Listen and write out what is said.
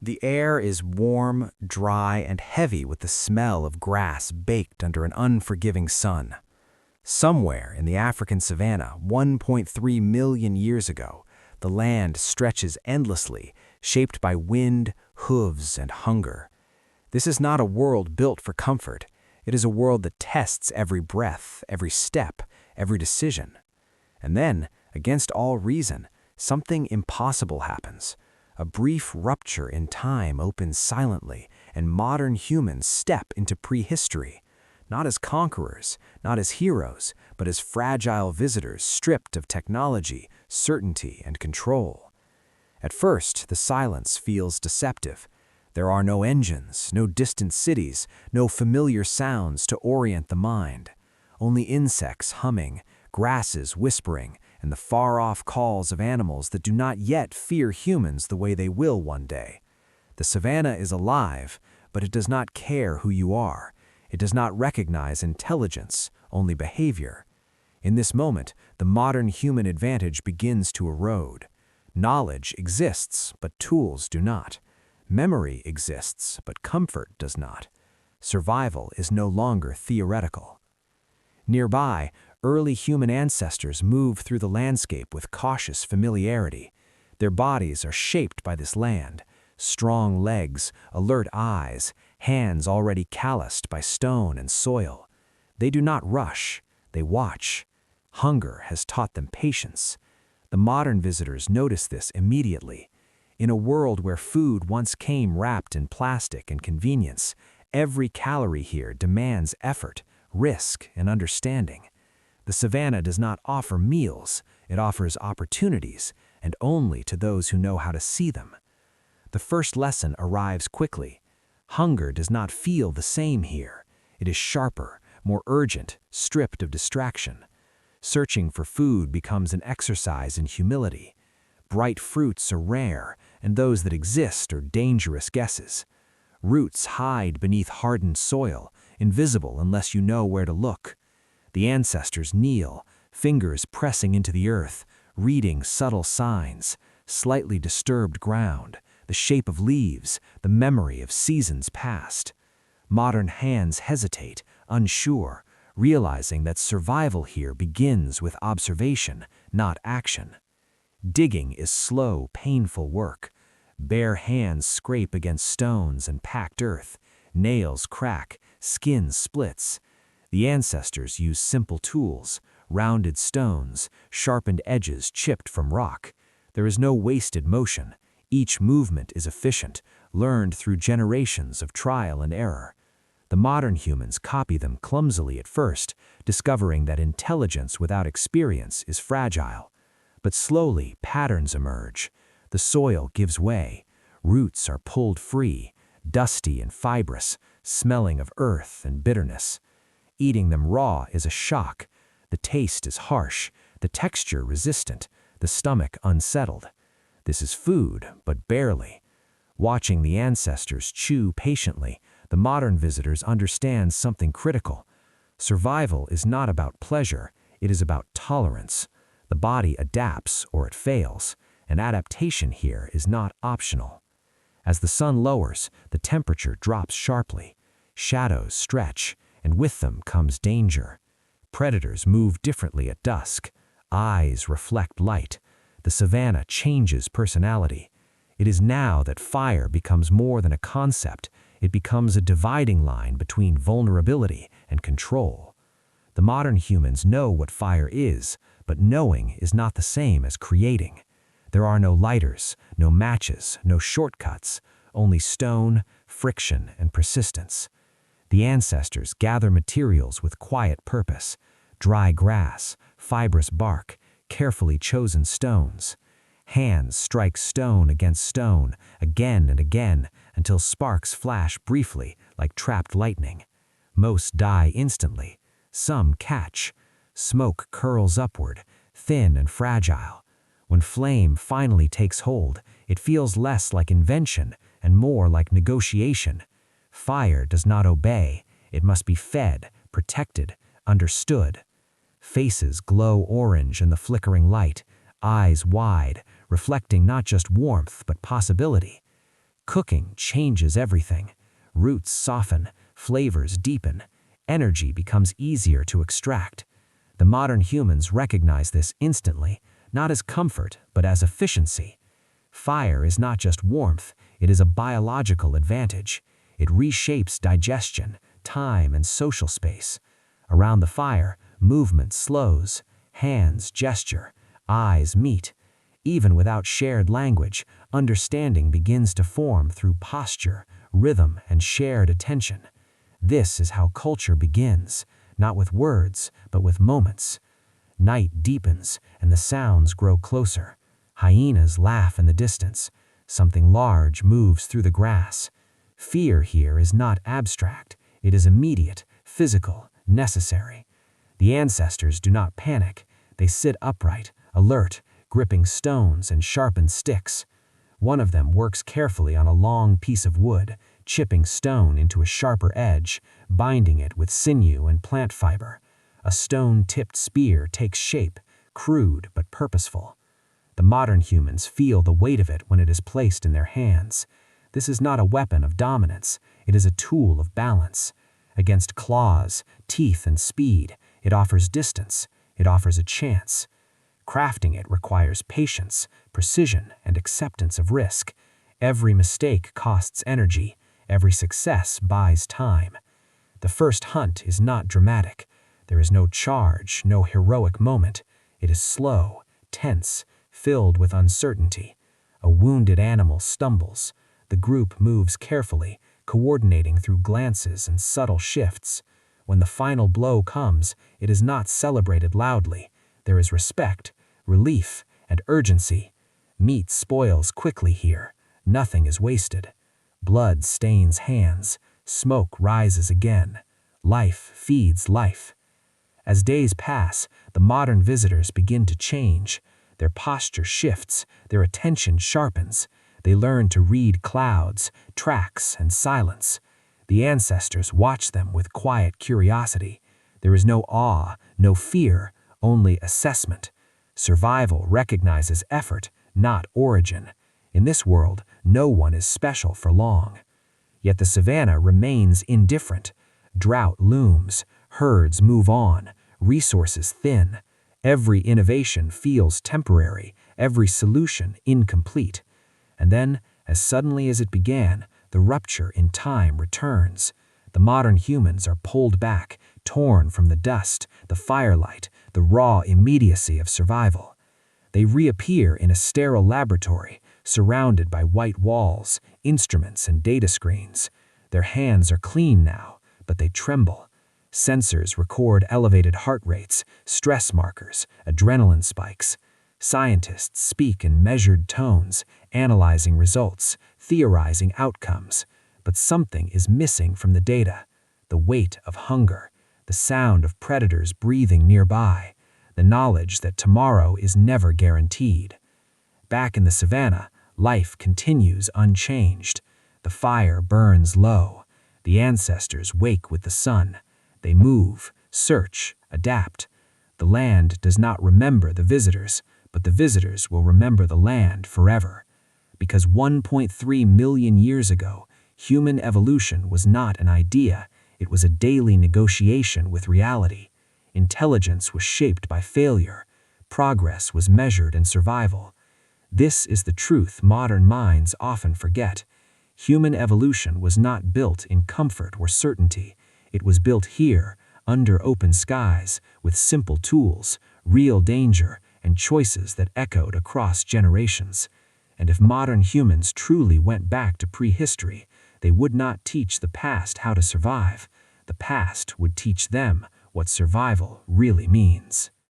The air is warm, dry, and heavy with the smell of grass baked under an unforgiving sun. Somewhere in the African savanna, 1.3 million years ago, the land stretches endlessly, shaped by wind, hooves, and hunger. This is not a world built for comfort. It is a world that tests every breath, every step, every decision. And then, against all reason, something impossible happens. A brief rupture in time opens silently, and modern humans step into prehistory, not as conquerors, not as heroes, but as fragile visitors stripped of technology, certainty, and control. At first, the silence feels deceptive. There are no engines, no distant cities, no familiar sounds to orient the mind. Only insects humming, grasses whispering, and the far-off calls of animals that do not yet fear humans the way they will one day. The savanna is alive, but it does not care who you are. It does not recognize intelligence, only behavior. In this moment, the modern human advantage begins to erode. Knowledge exists, but tools do not. Memory exists, but comfort does not. Survival is no longer theoretical. Nearby, early human ancestors move through the landscape with cautious familiarity. Their bodies are shaped by this land. Strong legs, alert eyes, hands already calloused by stone and soil. They do not rush, they watch. Hunger has taught them patience. The modern visitors notice this immediately. In a world where food once came wrapped in plastic and convenience, every calorie here demands effort, risk, and understanding. The savanna does not offer meals, it offers opportunities, and only to those who know how to see them. The first lesson arrives quickly. Hunger does not feel the same here. It is sharper, more urgent, stripped of distraction. Searching for food becomes an exercise in humility. Bright fruits are rare, and those that exist are dangerous guesses. Roots hide beneath hardened soil, invisible unless you know where to look. The ancestors kneel, fingers pressing into the earth, reading subtle signs, slightly disturbed ground, the shape of leaves, the memory of seasons past. Modern hands hesitate, unsure, realizing that survival here begins with observation, not action. Digging is slow, painful work. Bare hands scrape against stones and packed earth. Nails crack, skin splits. The ancestors use simple tools, rounded stones, sharpened edges chipped from rock. There is no wasted motion. Each movement is efficient, learned through generations of trial and error. The modern humans copy them clumsily at first, discovering that intelligence without experience is fragile. But slowly, patterns emerge. The soil gives way. Roots are pulled free, dusty and fibrous, smelling of earth and bitterness. Eating them raw is a shock. The taste is harsh, the texture resistant, the stomach unsettled. This is food, but barely. Watching the ancestors chew patiently, the modern visitors understand something critical. Survival is not about pleasure, it is about tolerance. The body adapts or it fails, and adaptation here is not optional. As the sun lowers, the temperature drops sharply. Shadows stretch, and with them comes danger. Predators move differently at dusk. Eyes reflect light. The savanna changes personality. It is now that fire becomes more than a concept. It becomes a dividing line between vulnerability and control. The modern humans know what fire is, but knowing is not the same as creating. There are no lighters, no matches, no shortcuts, only stone, friction, and persistence. The ancestors gather materials with quiet purpose: dry grass, fibrous bark, carefully chosen stones. Hands strike stone against stone, again and again, until sparks flash briefly like trapped lightning. Most die instantly. Some catch. Smoke curls upward, thin and fragile. When flame finally takes hold, it feels less like invention and more like negotiation. Fire does not obey. It must be fed, protected, understood. Faces glow orange in the flickering light, eyes wide, reflecting not just warmth but possibility. Cooking changes everything. Roots soften, flavors deepen, energy becomes easier to extract. The modern humans recognize this instantly, not as comfort, but as efficiency. Fire is not just warmth, it is a biological advantage. It reshapes digestion, time, and social space. Around the fire, movement slows, hands gesture, eyes meet. Even without shared language, understanding begins to form through posture, rhythm, and shared attention. This is how culture begins, not with words, but with moments. Night deepens, and the sounds grow closer. Hyenas laugh in the distance. Something large moves through the grass. Fear here is not abstract. It is immediate, physical, necessary. The ancestors do not panic. They sit upright, alert, gripping stones and sharpened sticks. One of them works carefully on a long piece of wood, chipping stone into a sharper edge, binding it with sinew and plant fiber. A stone-tipped spear takes shape, crude but purposeful. The modern humans feel the weight of it when it is placed in their hands. This is not a weapon of dominance, it is a tool of balance. Against claws, teeth, and speed, it offers distance, it offers a chance. Crafting it requires patience, precision, and acceptance of risk. Every mistake costs energy, every success buys time. The first hunt is not dramatic. There is no charge, no heroic moment. It is slow, tense, filled with uncertainty. A wounded animal stumbles. The group moves carefully, coordinating through glances and subtle shifts. When the final blow comes, it is not celebrated loudly. There is respect, relief, and urgency. Meat spoils quickly here. Nothing is wasted. Blood stains hands. Smoke rises again. Life feeds life. As days pass, the modern visitors begin to change. Their posture shifts, their attention sharpens. They learn to read clouds, tracks, and silence. The ancestors watch them with quiet curiosity. There is no awe, no fear, only assessment. Survival recognizes effort, not origin. In this world, no one is special for long. Yet the savanna remains indifferent. Drought looms, herds move on, resources thin. Every innovation feels temporary, every solution incomplete. And then, as suddenly as it began, the rupture in time returns. The modern humans are pulled back, torn from the dust, the firelight, the raw immediacy of survival. They reappear in a sterile laboratory, surrounded by white walls, instruments, and data screens. Their hands are clean now, but they tremble. Sensors record elevated heart rates, stress markers, adrenaline spikes. Scientists speak in measured tones, analyzing results, theorizing outcomes. But something is missing from the data. The weight of hunger, the sound of predators breathing nearby, the knowledge that tomorrow is never guaranteed. Back in the savanna, life continues unchanged. The fire burns low. The ancestors wake with the sun. They move, search, adapt. The land does not remember the visitors, but the visitors will remember the land forever. Because 1.3 million years ago, human evolution was not an idea, it was a daily negotiation with reality. Intelligence was shaped by failure. Progress was measured in survival. This is the truth modern minds often forget. Human evolution was not built in comfort or certainty. It was built here, under open skies, with simple tools, real danger, and choices that echoed across generations. And if modern humans truly went back to prehistory, they would not teach the past how to survive. The past would teach them what survival really means.